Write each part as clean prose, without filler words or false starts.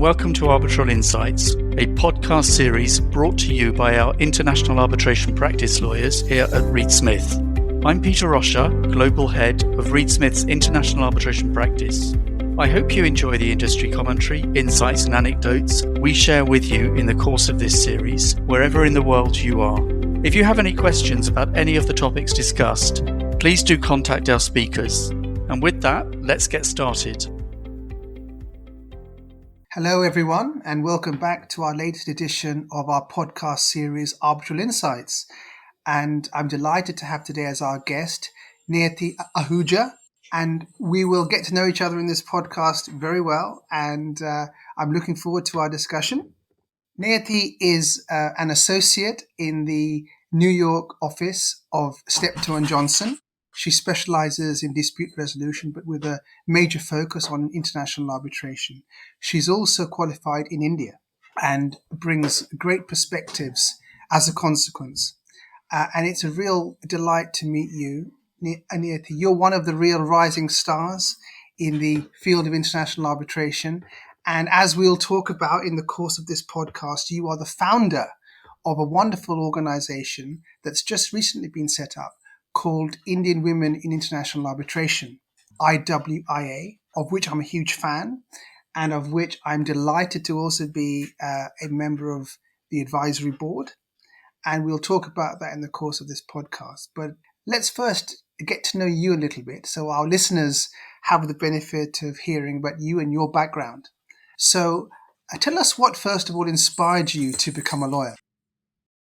welcome to Arbitral Insights, a podcast series brought to you by our international arbitration practice lawyers here at Reed Smith. I'm Peter Roscher, Global Head of Reed Smith's International Arbitration Practice. I hope you enjoy the industry commentary, insights and anecdotes we share with you in the course of this series, wherever in the world you are. If you have any questions about any of the topics discussed, please do contact our speakers. And with that, let's get started. Hello everyone, and welcome back to our latest edition of our podcast series, Arbitral Insights. And I'm delighted to have today as our guest, Niyati Ahuja. And we will get to know each other in this podcast very well, and I'm looking forward to our discussion. Niyati is an associate in the New York office of Steptoe & Johnson. She specializes in dispute resolution, but with a major focus on international arbitration. She's also qualified in India and brings great perspectives as a consequence. And it's a real delight to meet you, Niyati. You're one of the real rising stars in the field of international arbitration. And as we'll talk about in the course of this podcast, you are the founder of a wonderful organization that's just recently been set up, called Indian Women in International Arbitration, IWIA, of which I'm a huge fan and of which I'm delighted to also be a member of the advisory board. And we'll talk about that in the course of this podcast. But let's first get to know you a little bit so our listeners have the benefit of hearing about you and your background. So tell us what, first of all, inspired you to become a lawyer.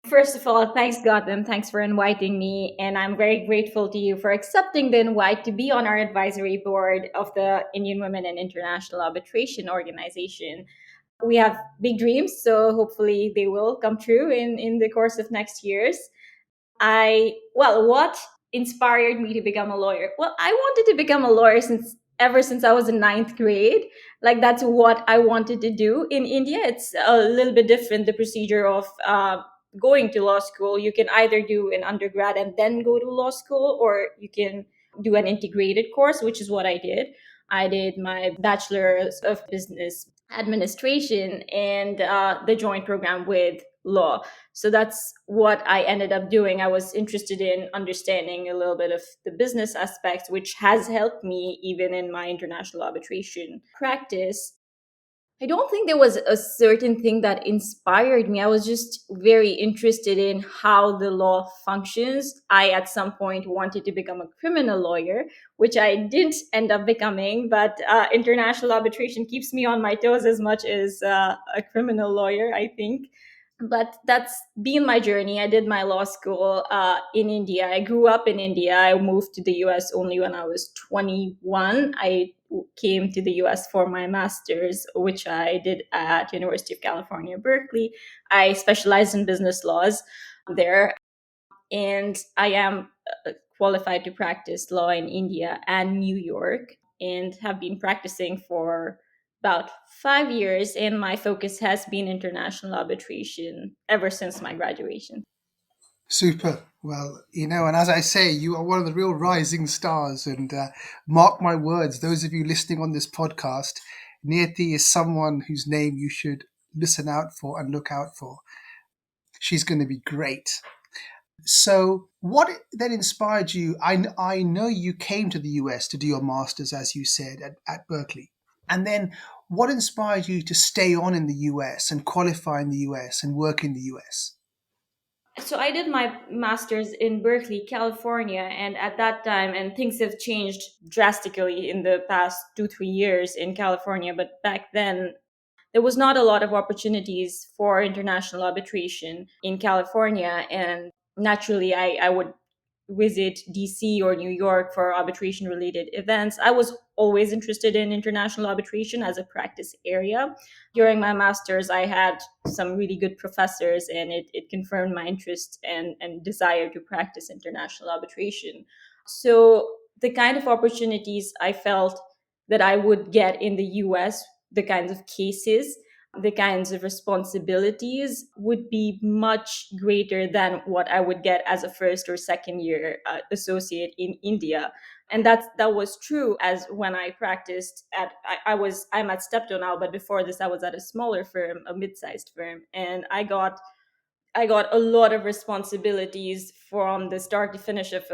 First of all, thanks, Gautam. Thanks for inviting me. And I'm very grateful to you for accepting the invite to be on our advisory board of the Indian Women in International Arbitration organization. We have big dreams, so hopefully they will come true in the course of next years. What inspired me to become a lawyer? Well, I wanted to become a lawyer ever since I was in ninth grade. Like, that's what I wanted to do. In India, it's a little bit different, the procedure of going to law school. You can either do an undergrad and then go to law school, or you can do an integrated course, which is what I did. I did my bachelor's of business administration and the joint program with law. So that's what I ended up doing. I was interested in understanding a little bit of the business aspects, which has helped me even in my international arbitration practice. I don't think there was a certain thing that inspired me. I was just very interested in how the law functions. I, at some point, wanted to become a criminal lawyer, which I didn't end up becoming, but international arbitration keeps me on my toes as much as a criminal lawyer, I think. But that's been my journey. I did my law school in India. I grew up in India. I moved to the US only when I was 21. I came to the US for my master's, which I did at University of California, Berkeley. I specialized in business laws there. And I am qualified to practice law in India and New York, and have been practicing for about 5 years, and my focus has been international arbitration ever since my graduation. Super. Well, and as I say, you are one of the real rising stars, and mark my words, those of you listening on this podcast, Niyati is someone whose name you should listen out for and look out for. She's going to be great. So what then inspired you? I know you came to the US to do your master's, as you said, at Berkeley. And then what inspired you to stay on in the US and qualify in the US and work in the US? So I did my master's in Berkeley, California. And at that time, and things have changed drastically in the past 2-3 years in California. But back then, there was not a lot of opportunities for international arbitration in California. And naturally, I would visit DC or New York for arbitration related events. I was always interested in international arbitration as a practice area. During my master's, I had some really good professors, and it confirmed my interest and desire to practice international arbitration. So the kind of opportunities I felt that I would get in the US, the kinds of cases the kinds of responsibilities would be much greater than what I would get as a first or second year associate in India. And that was true as when I practiced at I'm at Steptoe now, but before this I was at a smaller firm, a mid-sized firm, and I got a lot of responsibilities from the start to finish of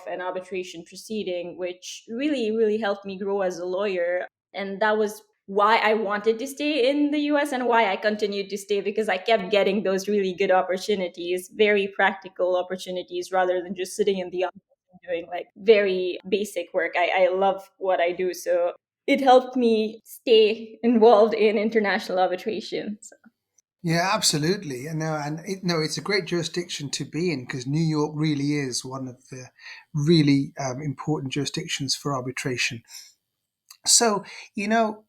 an arbitration proceeding, which really, really helped me grow as a lawyer. And that was why I wanted to stay in the US and why I continued to stay, because I kept getting those really good opportunities, very practical opportunities, rather than just sitting in the office and doing like very basic work. I love what I do. So it helped me stay involved in international arbitration. So. Yeah, absolutely. And it's a great jurisdiction to be in because New York really is one of the really important jurisdictions for arbitration. So,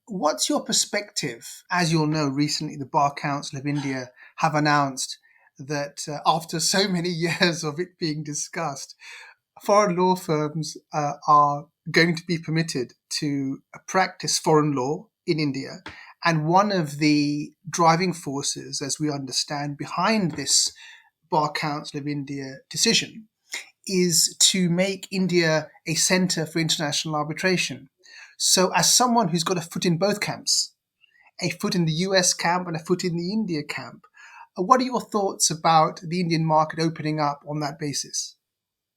what's your perspective? As you'll know, recently the Bar Council of India have announced that after so many years of it being discussed, foreign law firms are going to be permitted to practice foreign law in India. And one of the driving forces, as we understand, behind this Bar Council of India decision is to make India a center for international arbitration. So, as someone who's got a foot in both camps, a foot in the US camp and a foot in the India camp, what are your thoughts about the Indian market opening up on that basis?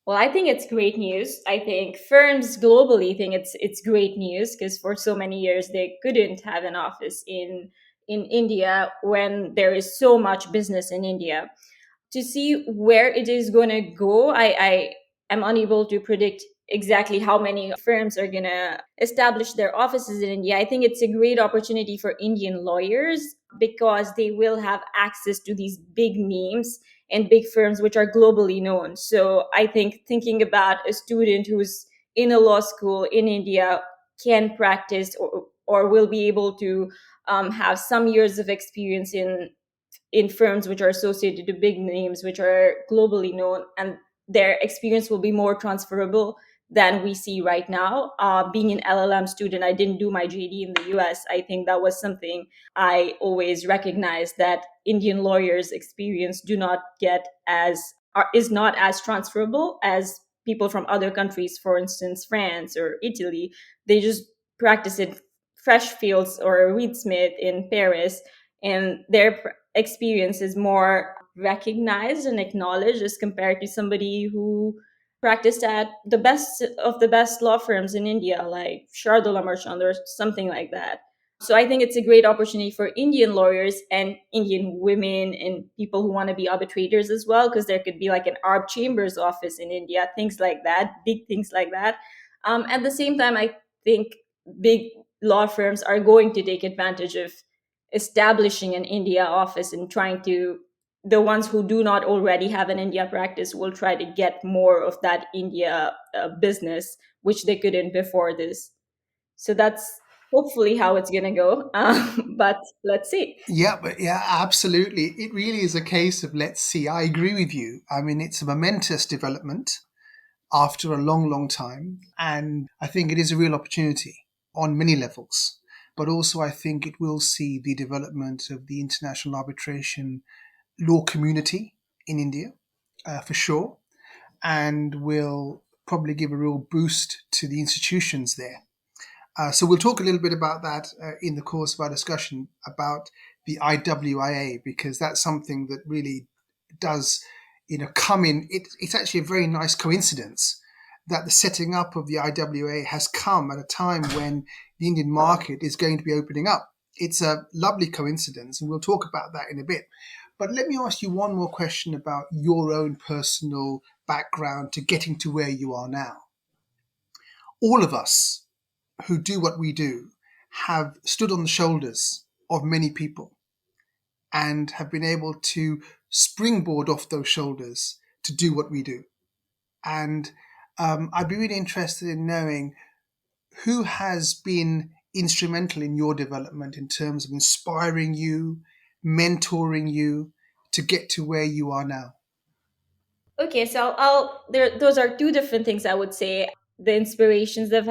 Well, I think it's great news. I think firms globally think it's great news because for so many years they couldn't have an office in India when there is so much business in India. To see where it is going to go, I am unable to predict exactly how many firms are going to establish their offices in India. I think it's a great opportunity for Indian lawyers because they will have access to these big names and big firms which are globally known. So I think thinking about a student who's in a law school in India can practice or will be able to have some years of experience in firms which are associated to big names which are globally known, and their experience will be more transferable than we see right now. Being an LLM student, I didn't do my JD in the US. I think that was something I always recognized, that Indian lawyers' experience do not get as is not as transferable as people from other countries, for instance France or Italy. They just practice in Freshfields or Reed Smith in Paris, and their experience is more recognized and acknowledged as compared to somebody who practiced at the best of the best law firms in India, like Shardula Marchand or something like that. So I think it's a great opportunity for Indian lawyers and Indian women and people who want to be arbitrators as well, because there could be like an ARB chambers office in India, things like that, big things like that. At the same time, I think big law firms are going to take advantage of establishing an India office and trying to, the ones who do not already have an India practice will try to get more of that India business, which they couldn't before this. So that's hopefully how it's going to go. But let's see. Yeah, absolutely. It really is a case of let's see. I agree with you. I mean, it's a momentous development after a long, long time. And I think it is a real opportunity on many levels. But also, I think it will see the development of the international arbitration law community in India, for sure, and will probably give a real boost to the institutions there. So we'll talk a little bit about that in the course of our discussion about the IWIA, because that's something that really does, come in. It's actually a very nice coincidence that the setting up of the IWA has come at a time when the Indian market is going to be opening up. It's a lovely coincidence, and we'll talk about that in a bit. But let me ask you one more question about your own personal background to getting to where you are now. All of us who do what we do have stood on the shoulders of many people and have been able to springboard off those shoulders to do what we do. And I'd be really interested in knowing who has been instrumental in your development in terms of inspiring you, mentoring you to get to where you are now. Okay, so I'll there. Those are two different things I would say. The inspirations that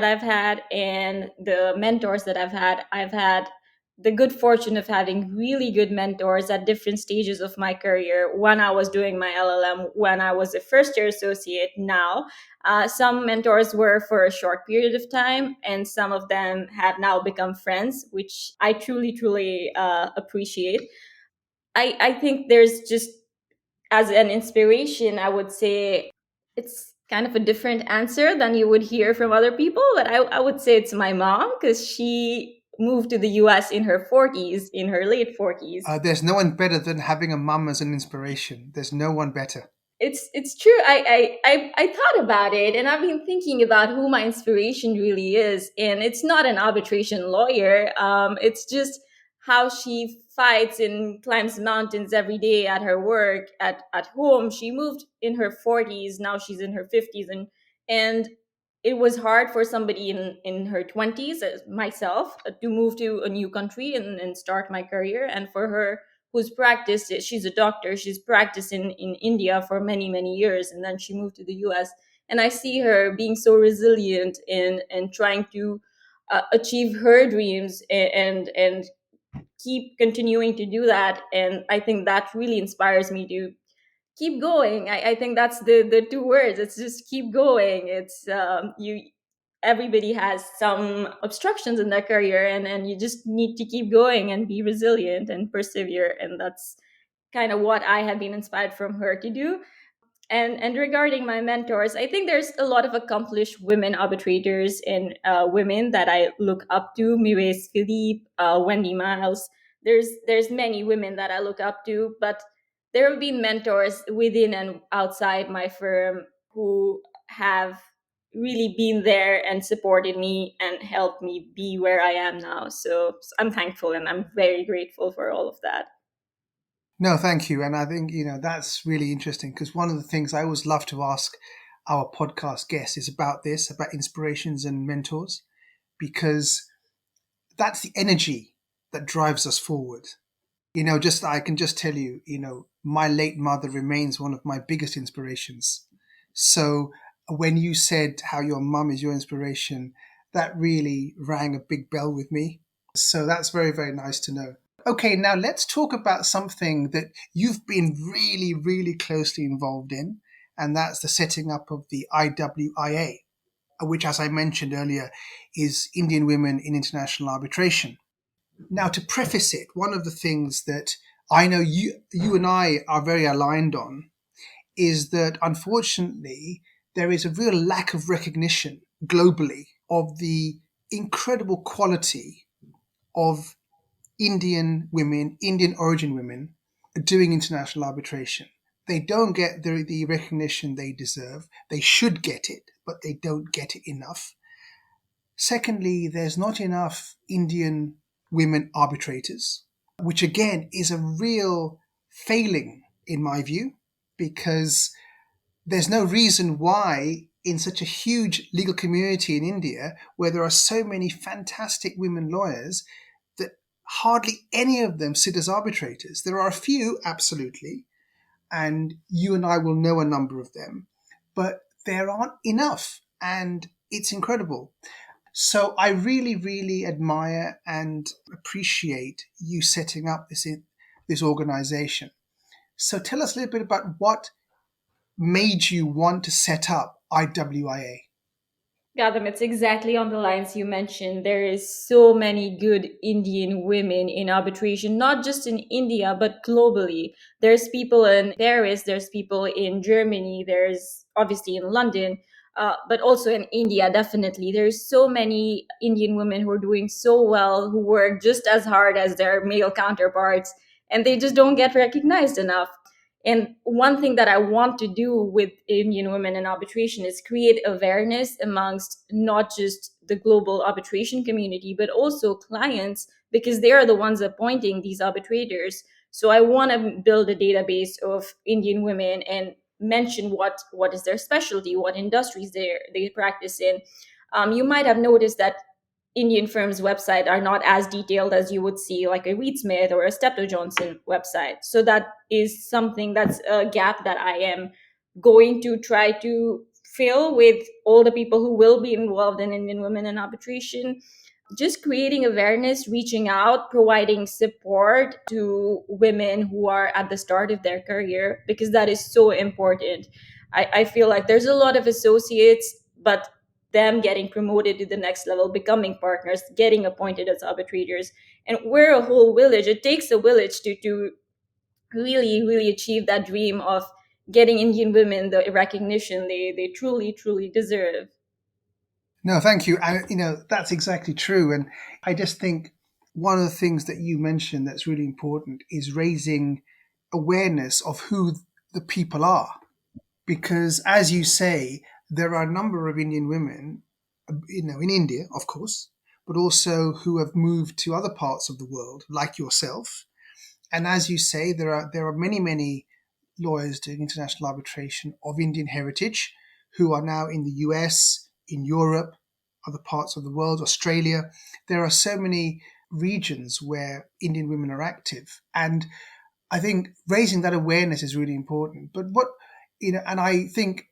I've had and the mentors that I've had. I've had the good fortune of having really good mentors at different stages of my career. When I was doing my LLM, when I was a first year associate, now. Some mentors were for a short period of time, and some of them have now become friends, which I truly, truly appreciate. I think there's just, as an inspiration, I would say it's kind of a different answer than you would hear from other people, but I would say it's my mom, because she moved to the US in her 40s, in her late 40s. There's no one better than having a mum as an inspiration. There's no one better. It's true. I thought about it, and I've been thinking about who my inspiration really is, and it's not an arbitration lawyer. It's just how she fights and climbs mountains every day at her work, at home. She moved in her 40s. Now she's in her 50s, and it was hard for somebody in her 20s, as myself, to move to a new country and start my career. And for her, who's practiced it, she's a doctor, she's practiced in India for many, many years, and then she moved to the US. And I see her being so resilient and trying to achieve her dreams, and keep continuing to do that. And I think that really inspires me to keep going. I think that's the two words. It's just keep going. It's you everybody has some obstructions in their career, and you just need to keep going and be resilient and persevere. And that's kind of what I have been inspired from her to do. And regarding my mentors, I think there's a lot of accomplished women arbitrators and women that I look up to. Mires Philippe, Wendy Miles. There's many women that I look up to, but there have been mentors within and outside my firm who have really been there and supported me and helped me be where I am now. So I'm thankful, and I'm very grateful for all of that. No, thank you. And I think, that's really interesting, because one of the things I always love to ask our podcast guests is about this, about inspirations and mentors, because that's the energy that drives us forward. I can just tell you, my late mother remains one of my biggest inspirations. So when you said how your mum is your inspiration, that really rang a big bell with me. So that's very, very nice to know. Okay, now let's talk about something that you've been really, really closely involved in, and that's the setting up of the IWIA, which, as I mentioned earlier, is Indian Women in International Arbitration. Now, to preface it, one of the things that I know you and I are very aligned on is that, unfortunately, there is a real lack of recognition globally of the incredible quality of Indian women, Indian origin women, doing international arbitration. They don't get the recognition they deserve. They should get it, but they don't get it enough. Secondly, there's not enough Indian women arbitrators, which again is a real failing in my view, because there's no reason why in such a huge legal community in India, where there are so many fantastic women lawyers, that hardly any of them sit as arbitrators. There are a few, absolutely, and you and I will know a number of them, but there aren't enough, and it's incredible. So I really, really admire and appreciate you setting up this organization. So tell us a little bit about what made you want to set up IWIA. Gadam, it's exactly on the lines you mentioned. There is so many good Indian women in arbitration, not just in India, but globally. There's people in Paris, there's people in Germany, there's obviously in London, but also in India, definitely. There's so many Indian women who are doing so well, who work just as hard as their male counterparts, and they just don't get recognized enough. And one thing that I want to do with Indian women in arbitration is create awareness amongst not just the global arbitration community, but also clients, because they are the ones appointing these arbitrators. So I want to build a database of Indian women and mention what is their specialty, what industries they practice in. You might have noticed that Indian firms' website are not as detailed as you would see like a Reed Smith or a Steptoe Johnson website. So that is something that's a gap that I am going to try to fill with all the people who will be involved in Indian women in arbitration. just creating awareness, reaching out, providing support to women who are at the start of their career, because that is so important. I feel like there's a lot of associates, but them getting promoted to the next level, becoming partners, getting appointed as arbitrators. And we're a whole village. It takes a village to really, really achieve that dream of getting Indian women the recognition they truly, truly deserve. No, thank you. And, that's exactly true. And I just think one of the things that you mentioned that's really important is raising awareness of who the people are. Because, as you say, there are a number of Indian women, in India, of course, but also who have moved to other parts of the world, like yourself. And as you say, there are many lawyers doing international arbitration of Indian heritage who are now in the US, in Europe, other parts of the world, Australia. There are so many regions where Indian women are active. And I think raising that awareness is really important. But and I think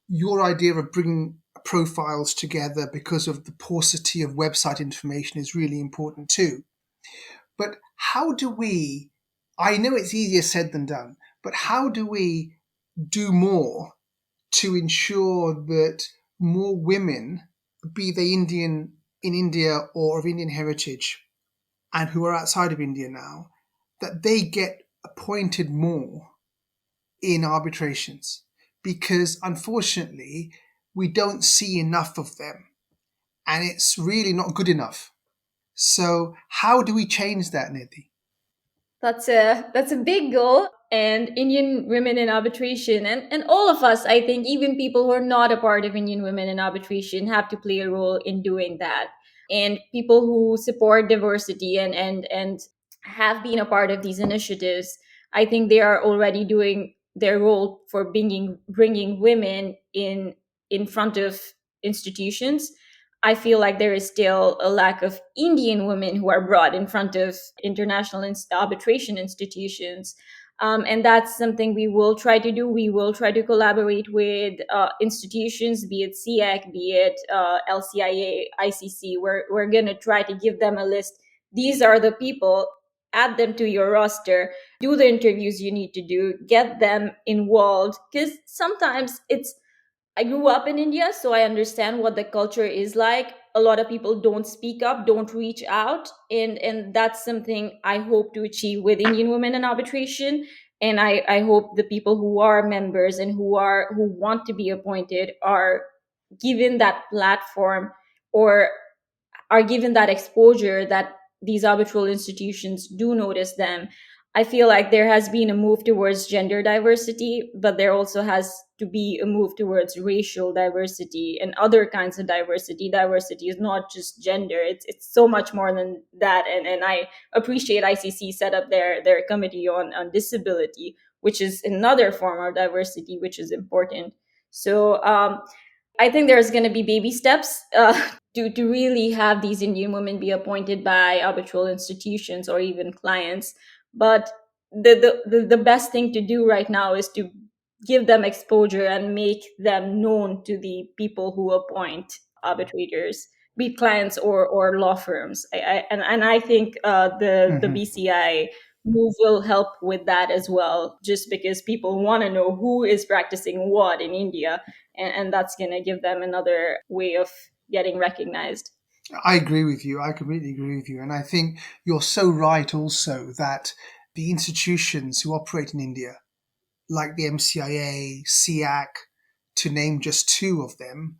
your idea of bringing profiles together because of the paucity of website information is really important too. But how do we, I know it's easier said than done, but how do we do more to ensure that more women, be they Indian in India or of Indian heritage, and who are outside of India now, that they get appointed more in arbitrations? Because unfortunately, we don't see enough of them, and it's really not good enough. So, how do we change that, Nidhi? That's a big goal. And Indian women in arbitration, and all of us, I think, even people who are not a part of Indian women in arbitration, have to play a role in doing that. And people who support diversity and have been a part of these initiatives, I think they are already doing their role for bringing women in front of institutions. I feel like there is still a lack of Indian women who are brought in front of international arbitration institutions. And that's something we will try to do. We will try to collaborate with institutions, be it SEAC, be it LCIA, ICC. We're going to try to give them a list. These are the people, add them to your roster, do the interviews you need to do, get them involved. Because sometimes I grew up in India, so I understand what the culture is like. A lot of people don't speak up, don't reach out, and that's something I hope to achieve with Indian women in arbitration. And I hope the people who are members and who want to be appointed are given that platform, or are given that exposure, that these arbitral institutions do notice them. I feel like there has been a move towards gender diversity, but there also has to be a move towards racial diversity and other kinds of diversity. Diversity is not just gender; it's so much more than that. And I appreciate ICC set up their committee on disability, which is another form of diversity, which is important. So I think there's going to be baby steps to really have these Indian women be appointed by arbitral institutions or even clients. But the best thing to do right now is to give them exposure and make them known to the people who appoint arbitrators, be it clients or law firms. And I think the Mhm. BCI move will help with that as well, just because people want to know who is practicing what in India, and that's going to give them another way of getting recognized. I agree with you. I completely agree with you. And I think you're so right also that the institutions who operate in India, like the MCIA, SEAC, to name just two of them,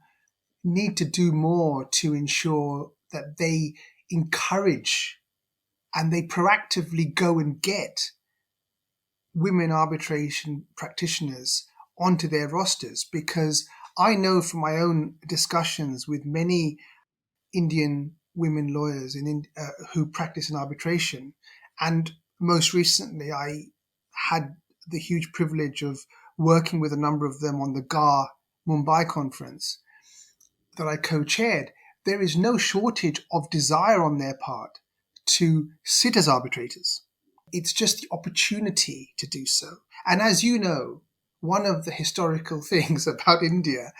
need to do more to ensure that they encourage and they proactively go and get women arbitration practitioners onto their rosters. Because I know from my own discussions with many Indian women lawyers who practice in arbitration. And most recently, I had the huge privilege of working with a number of them on the GAR Mumbai conference that I co chaired. There is no shortage of desire on their part to sit as arbitrators. It's just the opportunity to do so. And as you know, one of the historical things about India,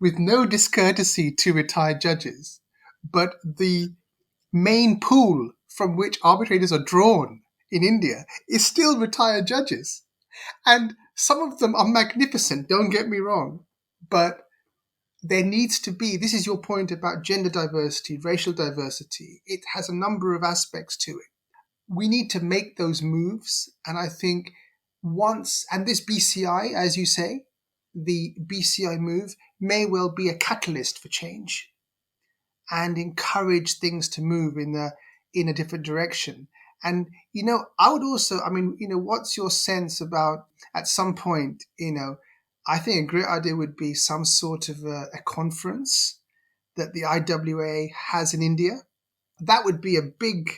with no discourtesy to retired judges, but the main pool from which arbitrators are drawn in India is still retired judges. And some of them are magnificent, don't get me wrong. But there needs to be, this is your point about gender diversity, racial diversity. It has a number of aspects to it. We need to make those moves. And I think and this BCI, as you say, the BCI move may well be a catalyst for change and encourage things to move in a different direction. And, I would also, what's your sense about at some point, I think a great idea would be some sort of a conference that the IWA has in India. That would be a big,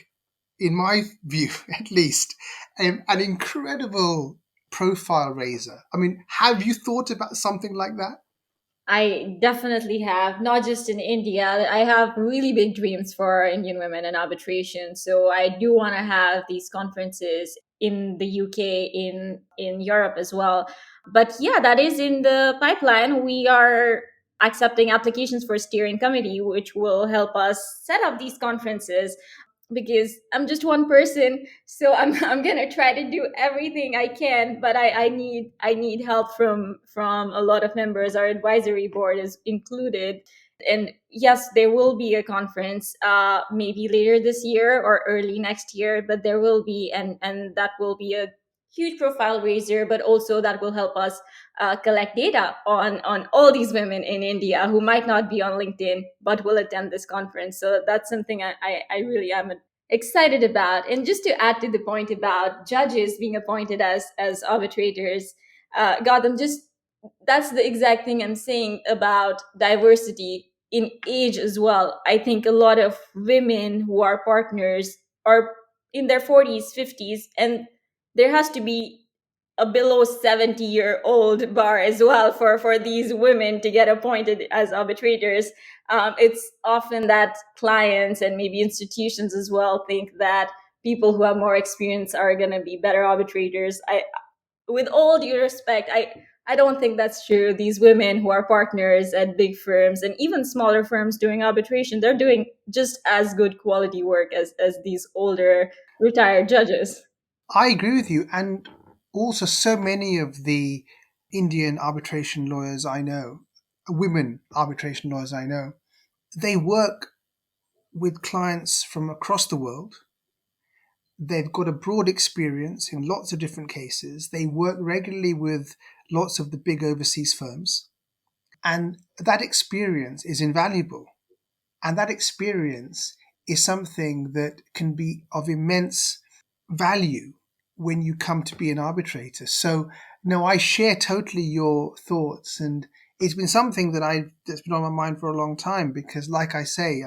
in my view, at least, an incredible profile raiser. Have you thought about something like that? I definitely have, not just in India. I have really big dreams for Indian women in arbitration. So I do want to have these conferences in the UK, in Europe as well. But yeah, that is in the pipeline. We are accepting applications for a steering committee, which will help us set up these conferences, because I'm just one person, so I'm gonna try to do everything I can, but I need help from a lot of members. Our advisory board is included, and yes, there will be a conference, maybe later this year or early next year, but there will be, and that will be a huge profile raiser, but also that will help us collect data on all these women in India who might not be on LinkedIn but will attend this conference. So that's something I really am excited about. And just to add to the point about judges being appointed as arbitrators, Gautam, just that's the exact thing I'm saying about diversity in age as well. I think a lot of women who are partners are in their 40s, 50s, and there has to be a below 70-year-old bar as well for these women to get appointed as arbitrators. It's often that clients and maybe institutions as well think that people who have more experience are going to be better arbitrators. With all due respect, I don't think that's true. These women who are partners at big firms and even smaller firms doing arbitration, they're doing just as good quality work as these older retired judges. I agree with you. And also, so many of the Indian arbitration lawyers I know, women arbitration lawyers I know, they work with clients from across the world. They've got a broad experience in lots of different cases. They work regularly with lots of the big overseas firms. And that experience is invaluable. And that experience is something that can be of immense value when you come to be an arbitrator. So, no, I share totally your thoughts. And it's been something that's been on my mind for a long time because, like I say,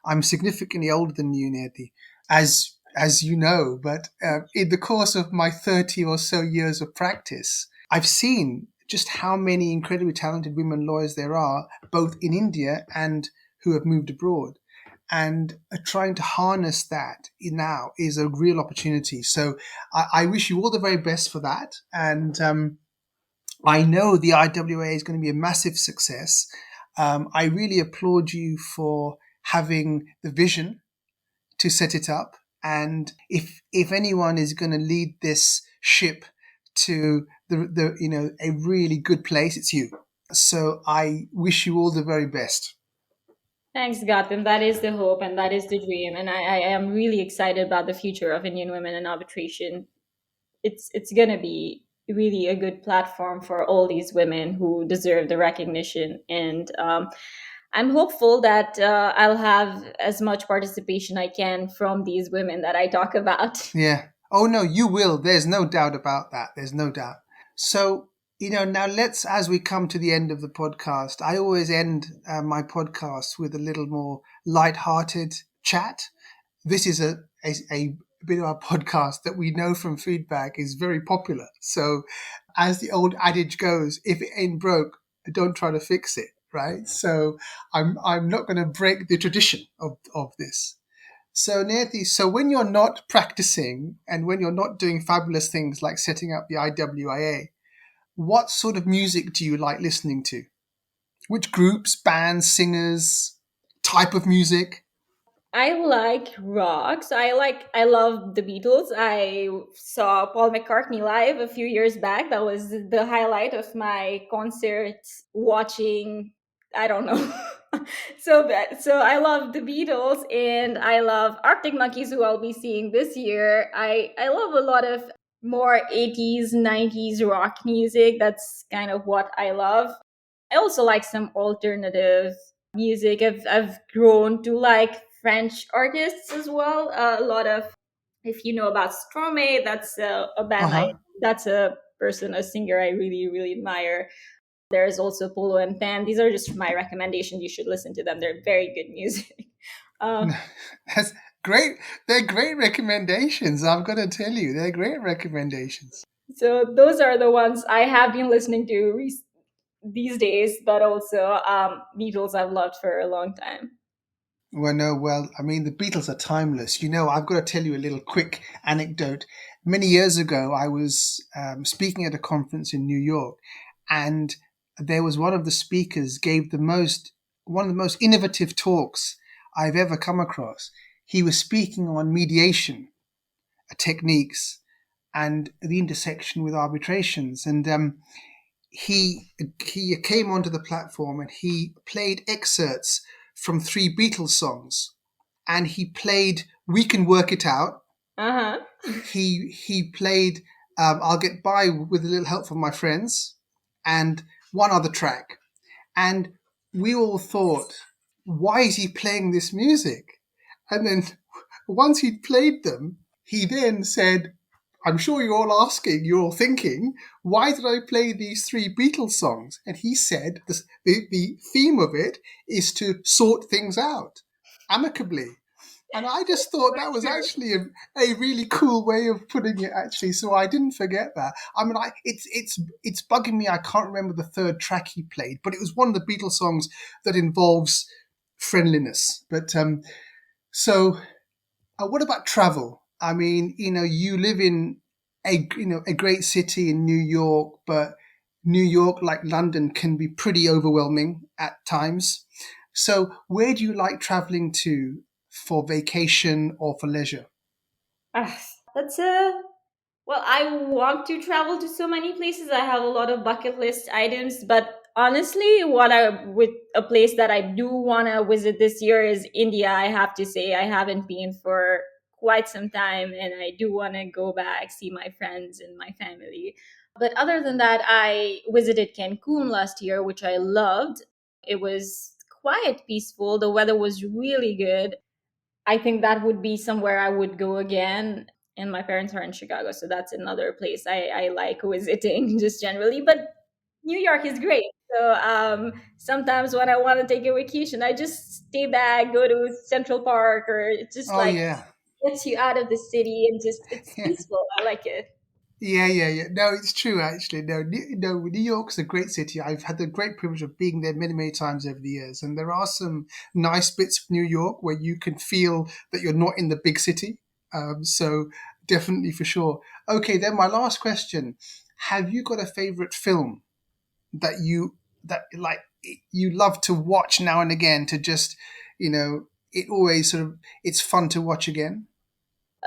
I'm significantly older than you, Niyati, as you know. But in the course of my 30 or so years of practice, I've seen just how many incredibly talented women lawyers there are, both in India and who have moved abroad. And trying to harness that now is a real opportunity. So I wish you all the very best for that. And I know the IWA is going to be a massive success. I really applaud you for having the vision to set it up. And if anyone is going to lead this ship to a really good place, it's you. So I wish you all the very best. Thanks, Gautam. That is the hope and that is the dream. And I am really excited about the future of Indian women in arbitration. It's going to be really a good platform for all these women who deserve the recognition. And I'm hopeful that I'll have as much participation I can from these women that I talk about. Yeah. Oh, no, you will. There's no doubt about that. There's no doubt. So, now as we come to the end of the podcast, I always end my podcast with a little more light-hearted chat. This is a bit of our podcast that we know from feedback is very popular. So as the old adage goes, if it ain't broke, don't try to fix it, right? So I'm not going to break the tradition of this. So Niyati, so when you're not practicing and when you're not doing fabulous things like setting up the IWIA, what sort of music do you like listening to? Which groups, bands, singers, type of music? I like rock. So I love the Beatles. I saw Paul McCartney live a few years back. That was the highlight of my concert watching. I don't know. So bad. So I love the Beatles and I love Arctic Monkeys, who I'll be seeing this year. I love a lot of more 80s, 90s rock music. That's kind of what I love. I also like some alternative music. I've grown to like French artists as well. A lot of, if you know about Stromae, that's a band Uh-huh. that's a person, a singer I really, really admire. There's also Polo and Pan. These are just my recommendations. You should listen to them. They're very good music. Uh, That's great. They're great recommendations. I've got to tell you, they're great recommendations. so those are the ones I have been listening to these days, but also Beatles I've loved for a long time. Well, no, well, I mean, the Beatles are timeless. I've got to tell you a little quick anecdote. Many years ago, I was speaking at a conference in New York, and there was one of the speakers gave one of the most innovative talks I've ever come across. He was speaking on mediation techniques and the intersection with arbitrations, and he came onto the platform and he played excerpts from three Beatles songs, and he played "We Can Work It Out." Uh He played "I'll Get By with a Little Help from My Friends," and one other track. And we all thought, why is he playing this music? And then once he'd played them, he then said, I'm sure you're all thinking, why did I play these three Beatles songs? And he said the theme of it is to sort things out amicably. And I just thought that was actually a really cool way of putting it, actually. So I didn't forget that. I mean, it's bugging me. I can't remember the third track he played, but it was one of the Beatles songs that involves friendliness. But so what about travel? I mean, you live in a great city in New York, but New York, like London, can be pretty overwhelming at times. So, where do you like traveling to for vacation or for leisure? Ah, that's a well, I want to travel to so many places. I have a lot of bucket list items, but honestly, what I with a place that I do want to visit this year is India. I have to say I haven't been for quite some time and I do want to go back, see my friends and my family. But other than that, I visited Cancun last year, which I loved. It was quiet, peaceful. The weather was really good. I think that would be somewhere I would go again. And my parents are in Chicago, so that's another place I like visiting just generally. But New York is great. So sometimes when I want to take a vacation, I just stay back, go to Central Park, or it just Oh like yeah, gets you out of the city and just it's yeah. peaceful. I like it. Yeah. No, it's true actually. No, no, New York's a great city. I've had the great privilege of being there many, many times over the years, and there are some nice bits of New York where you can feel that you're not in the big city. So definitely for sure. Okay, then my last question: have you got a favorite film that you love to watch now and again to just it always it's fun to watch again?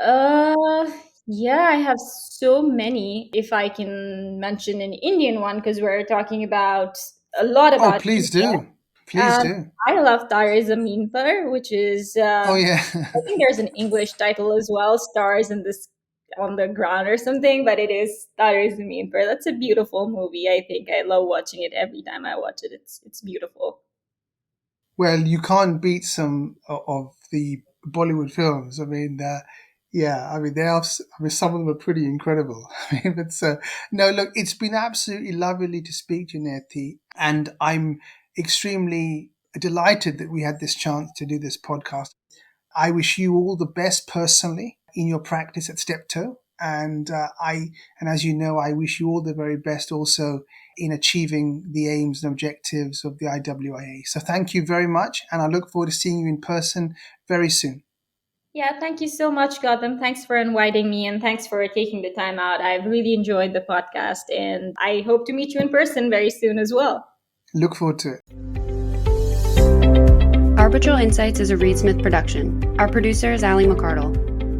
Uh, yeah, I have so many. If I can mention an Indian one, because we're talking about a lot Oh, about please India. do. Please do. I love Tare Zameen Par, which is Oh yeah. I think there's an English title as well, Stars in this on the Ground or something, but it is Tare Zameen Par. That's a beautiful movie. I think I love watching it every time I watch it. It's beautiful. Well, you can't beat some of the Bollywood films. I mean, yeah, I mean they are. I mean, some of them are pretty incredible. I mean, but no, look, it's been absolutely lovely to speak to you, Niyati, and I'm extremely delighted that we had this chance to do this podcast. I wish you all the best personally in your practice at Steptoe, and as you know, I wish you all the very best also in achieving the aims and objectives of the IWIA. So thank you very much, and I look forward to seeing you in person very soon. Yeah, thank you so much, Gautam. Thanks for inviting me and thanks for taking the time out. I've really enjoyed the podcast and I hope to meet you in person very soon as well. Look forward to it. Arbitral Insights is a Reed Smith production. Our producer is Ali McCardle.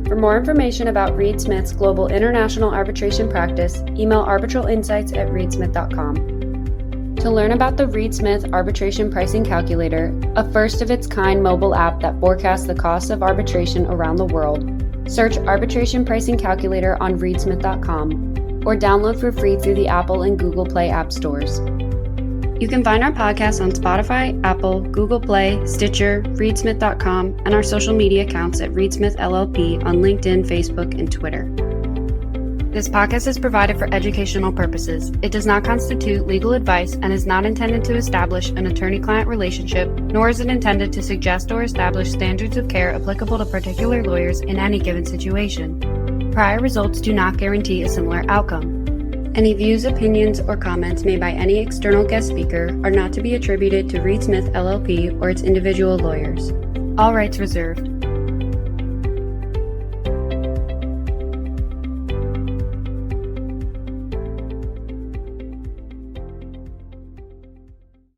For more information about Reed Smith's global international arbitration practice, email arbitralinsights@reedsmith.com. To learn about the Reed Smith Arbitration Pricing Calculator, a first-of-its-kind mobile app that forecasts the costs of arbitration around the world, search Arbitration Pricing Calculator on reedsmith.com or download for free through the Apple and Google Play app stores. You can find our podcast on Spotify, Apple, Google Play, Stitcher, reedsmith.com, and our social media accounts at Reed Smith LLP on LinkedIn, Facebook, and Twitter. This podcast is provided for educational purposes. It does not constitute legal advice and is not intended to establish an attorney-client relationship, nor is it intended to suggest or establish standards of care applicable to particular lawyers in any given situation. Prior results do not guarantee a similar outcome. Any views, opinions, or comments made by any external guest speaker are not to be attributed to Reed Smith LLP or its individual lawyers. All rights reserved.